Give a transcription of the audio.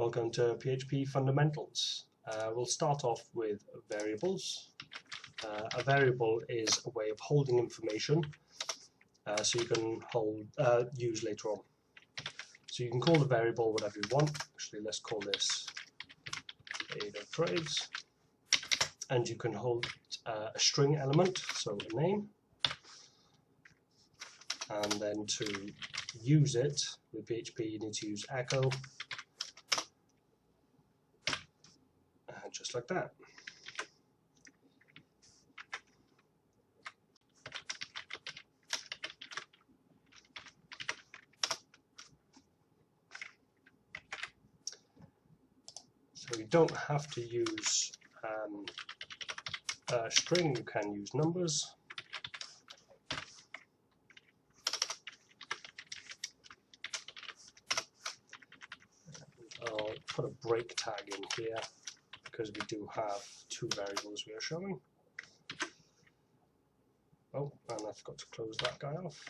Welcome to PHP Fundamentals. We'll start off with variables. A variable is a way of holding information so you can use later on. So you can call the variable whatever you want. Actually, let's call this a.trades, and you can hold a string element, so a name, and then to use it with PHP you need to use echo, just like that. So you don't have to use a string, you can use numbers. I'll put a break tag in here because we do have two variables we are showing. Oh, and I forgot to close that guy off.